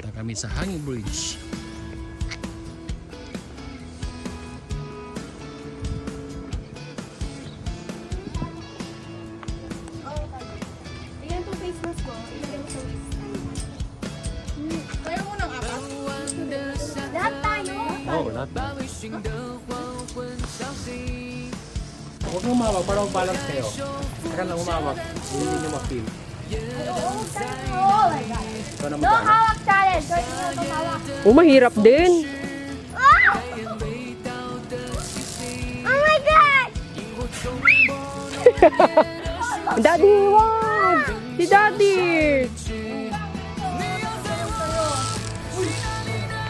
Punta kami sa Hanging Bridge. Ayan itong face mask ko. Ilagay mo sa waist. Kaya mo ng apat? Lahat tayo? Oo, lahat. Huwag mong umawag para mag-balance kayo. Saka lang umawag. Hindi nyo ma-feel. Oo, tayo. Oh my God. Ikaw na No mag-balance. hawak challenge. So, hindi mo tumawak. Oh, mahirap din. Oh! Oh my God! Daddy, wag! Si Daddy!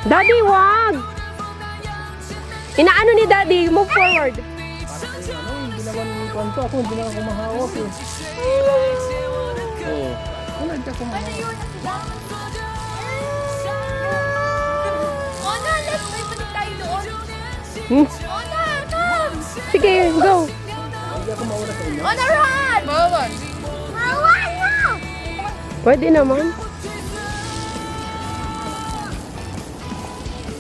Daddy, wag! Inaano ni Daddy? Move forward. Hindi naman kwanto ako. Hindi naman kumahawak eh. Oo. Wala, hindi ako kumahawak. Honor, let's play pa tayo doon. Hmm? Honor, come! Sige, go. Hindi ako mauna sa inyo. Honor, run! Bawal. Bawal na! Pwede naman.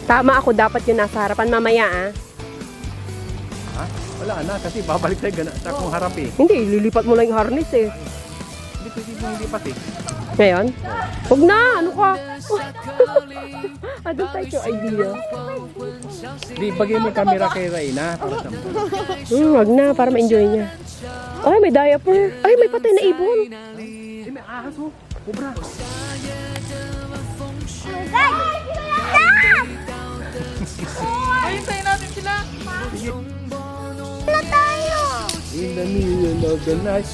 Tama ako, dapat yung nasa harapan mamaya ah. Ha? Wala na kasi babalik tayo gana sa kung harap eh. Hindi, lilipat mo lang yung harness eh. Hindi pwede mo hindi pati. Ngayon? Huwag na, ano ka? Ano tayo yung idea? Di, bagay mo yung camera kay Reyna. Para sa Wag na, para ma-enjoy niya. Ay, may diaper. Ay, may patay na ibon. Eh, may ahas mo. Kubra. Ayun, tayo natin sila. Sige. Wala tayo. In the middle of the night.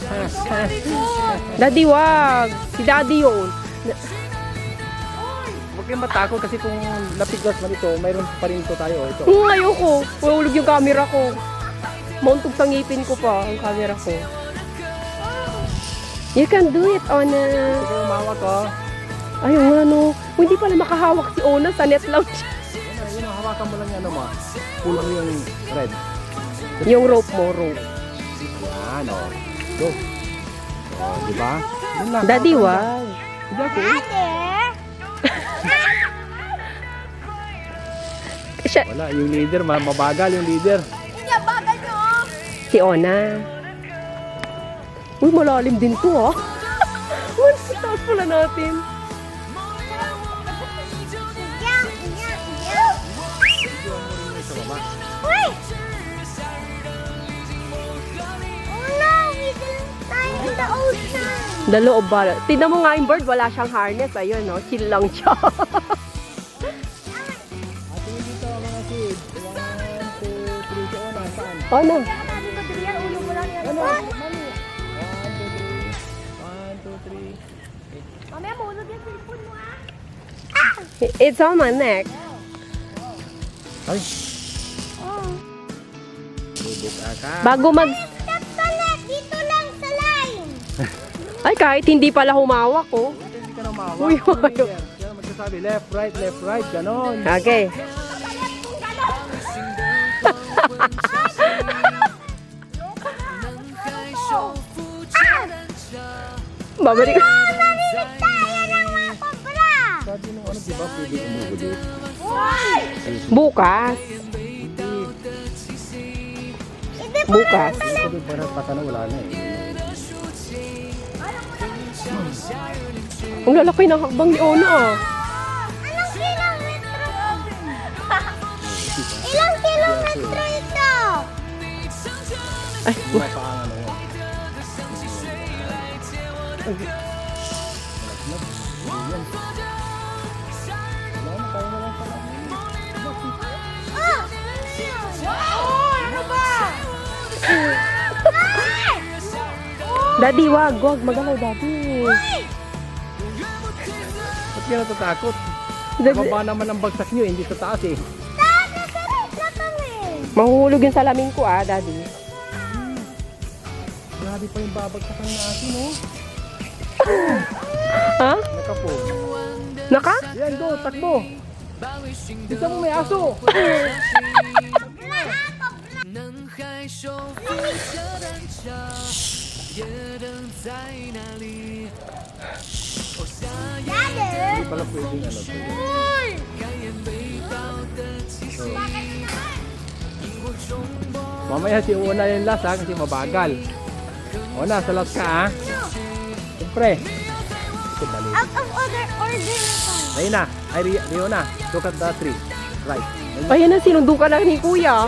Daddy, wag. Si Daddy yun. Huwag kayong matakot kasi kung napiglas man ito, mayroon pa rin ito tayo. Ito. Ayoko. Mahulog yung camera ko. Mauntog sa ngipin ko pa ang camera ko. You can do it, Ona. Ikaw umawak ko. Ayun nga, no. Hindi pala makahawak si Ona sa net lang siya. Yun ang hawakan mo lang yan, ano mo. Pull mo yung red. Yung rope mo, rope. Yan, o. Go. O, diba? Yun lang. Daddy, Hawakan mo wag. lang. Hindi ako. Siya, Wala, yung leader, mabagal yung leader. Hindi, bagal nyo. si Ona. Uy, malalim din to, ha? Once, taas pala natin. Sa baba. Wait! Oh no, we didn't time in the ocean. Daloob ba? Tignan mo nga yung bird, wala siyang harness. Ayun, no? Chill lang siya. At yung dito mga kids. 1, 2, 3. Siya na, saan? Ona. Sabi ko, Trian, ulo mo lang yan. Ano? What? Mami. 1, 2, 3. 1, 2, 3. Mamaya, mahulog yung cellphone mo, ah. It's on my neck. Ay, Oh. bubuk ka. Bago mag... Stop ka na, dito lang sa line. Ay, kahit hindi pala humawak, oh. Hindi ka na umawak. Uy, ayaw. Kaya magsasabi, left, right, ganon. Okay. Babalik. Narinig tayo ng mga kobra. Sabi nung ano, di ba, pwede umuulit. Why? Bukas. Hindi pa Bukas. Sabi para patano, wala na eh. Ang lalaki ng hakbang ni Ona, ah. Anong kilometro? Ilang kilometro ito? Ay, Mapaangan na yun. Oh, ano ba? Daddy, wag. Magalaw, Daddy. Ba't ka natatakot? Daddy. Baba naman ang bagsak nyo, hindi sa taas eh. Mahuhulog yung salamin ko, ah, Daddy. Grabe pa yung babagsak ng asin, oh. Ha? Nakapo. Naka? Yan, go, takbo. Isa mo may aso. 能害羞辐射单车，夜灯在哪里？哦，夏夜。pala pwedeng ano to. So, mamaya si Una yung last ha, kasi mabagal. Una, sa last ka ha. Siyempre. Dali. Out of order na to. Reyna, ay Riona, look at the tree. Right. Ayan na, sinundo ka lang ni Kuya.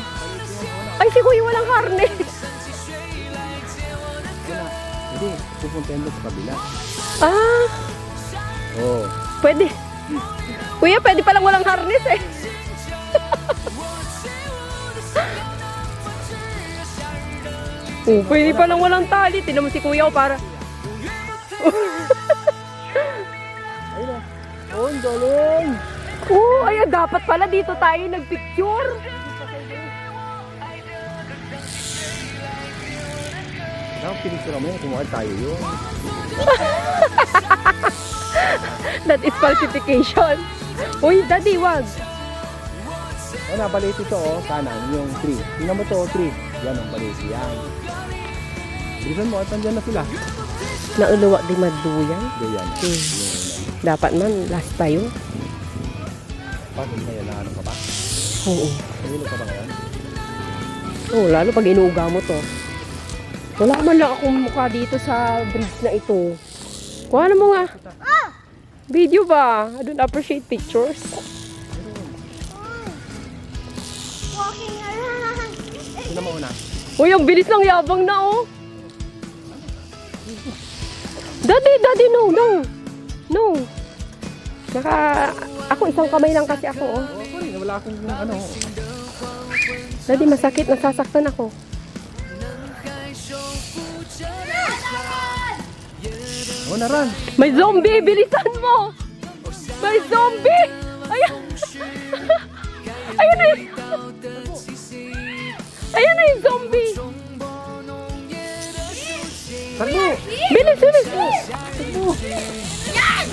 Ay, si Kuya walang harness. Una, hindi, pupuntahin mo sa kabila. Ah, Oh. pwede. Kuya, pwede palang walang harness eh. Oh, pwede palang walang tali. Tinan mo si Kuya ko para... Ayun na. Oh, ang galing. Oh, ayan, dapat pala dito tayo nagpicture. Ang pinicture mo yun, kumuha tayo yun. That is falsification. Uy, daddy, wag. Oh, nabalit ito oh, kanan, yung tree. Tingnan mo to, tree. Yan ang balit, yan. Bilisan mo, at nandyan na sila. Nauluwa di maduyan. Yan. Dapat man, last tayo. Bakit kaya na ano ka ba? Oo. Nahilo ka ba ngayon? Oh, lalo pag inuuga mo to. Wala man lang akong mukha dito sa bridge na ito. Kuha na mo nga. Video ba? I don't appreciate pictures. Walking around. Sino mo una? Uy, ang bilis ng yabang na oh. Daddy, no. Ako isang kamay lang kasi ako oh. Oo, rin. Wala akong ano. Daddy, masakit, nasasaktan ako. Oh, naran. May zombie, bilisan mo! May zombie! Ayan! Ayan na yun! Ayan na yung zombie! Takbo! Bilis! Yes!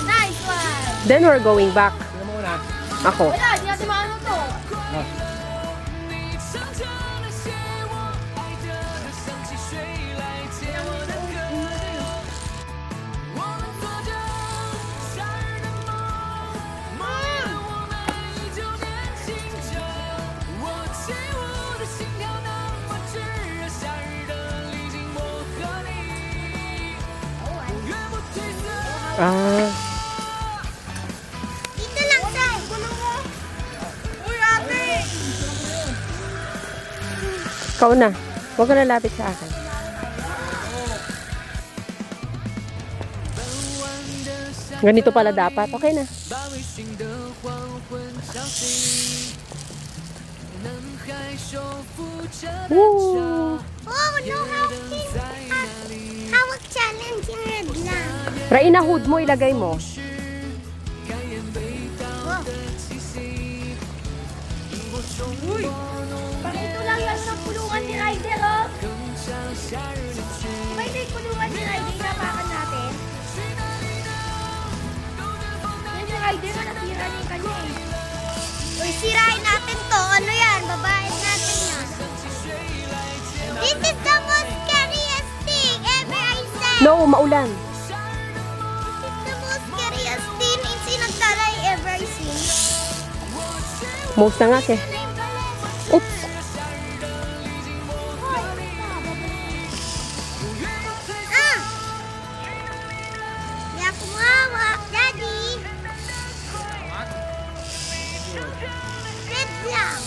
Nice one! Then we're going back. Sino mo una? Ako. Wala, di natin maano to. Ah. Ah, Dito lang sa gulong mo. Uy, ate! ikaw na. Huwag ka lalapit sa akin. Ganito pala dapat. Okay na. 把微醺的黄昏叫醒，男孩手扶着单 Woo! 车， Oh, no 夜灯 hawking. 在哪里？ Hawak challenge yung red lang. Raina, hood mo, ilagay mo. 感染味道的气息，我冲破浓 Ito lang yan sa kulungan ni Ryder, oh. 更像夏日的曲。 Diba ito yung kulungan ni Ryder, inapakan natin? Yan si Ryder na nasira niya yung kanya eh. Uy, sirain natin to. Ano yan? Babain natin yan. This is the most scariest thing ever I said. No, maulan. This is the most scariest thing in Sinagdalay ever I seen. Most na nga eh. Oops. Ah! Di ako mawak, Daddy. Red lang.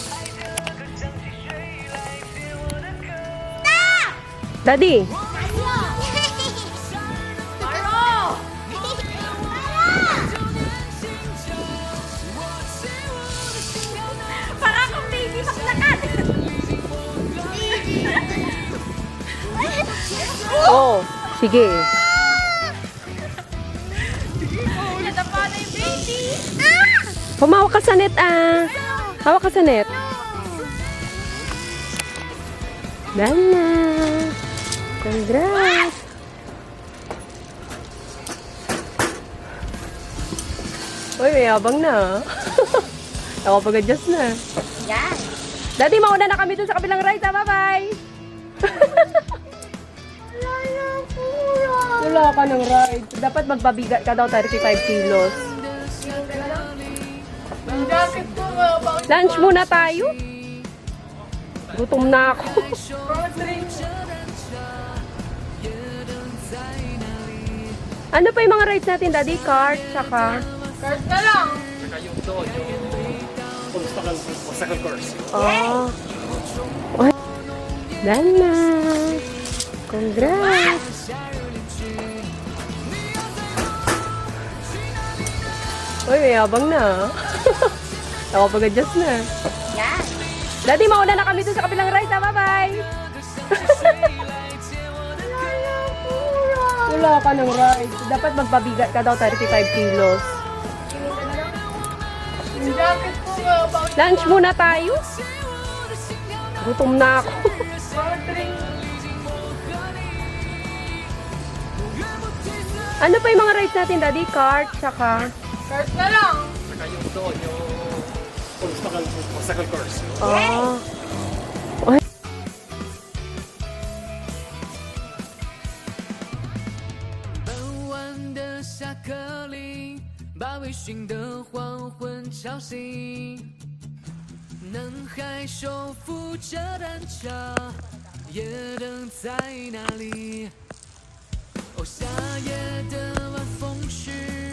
Stop! Daddy, Tayo! Paro! Para kang baby maglakad. oh, sige. Nadapa na yung baby. Ah! Humawak ka sa net ah. Hawak ka sa net. Dala. Congrats. Uy, may abang na. Ako pag-adjust na. Yan. Daddy, mauna na kami dun sa kabilang ride. Bye-bye. Wala lang Wala ka ng ride. Dapat magbabigat ka daw 35 kilos. Lunch muna tayo. Gutom na ako. Ano pa yung mga rides natin, Daddy? Kart, tsaka... Kart na lang. Obstacle course. Oh. Oh. Done na. Congrats. Uy, may abang na. Nakapag-adjust na. Yan. Daddy, mauna na kami dun sa kabilang ride. Bye-bye. Wala ka ng ride. Dapat magbabigat ka daw 35 kilos. Lunch muna tayo. Gutom na ako. Ano pa yung mga rides natin, Daddy? Kart, tsaka... Kart na lang. Saka yung doon, yung obstacle course. Oh. 下课铃，把微醺的黄昏吵醒。男孩手扶着单车，夜灯在哪里？哦，夏夜的晚风是。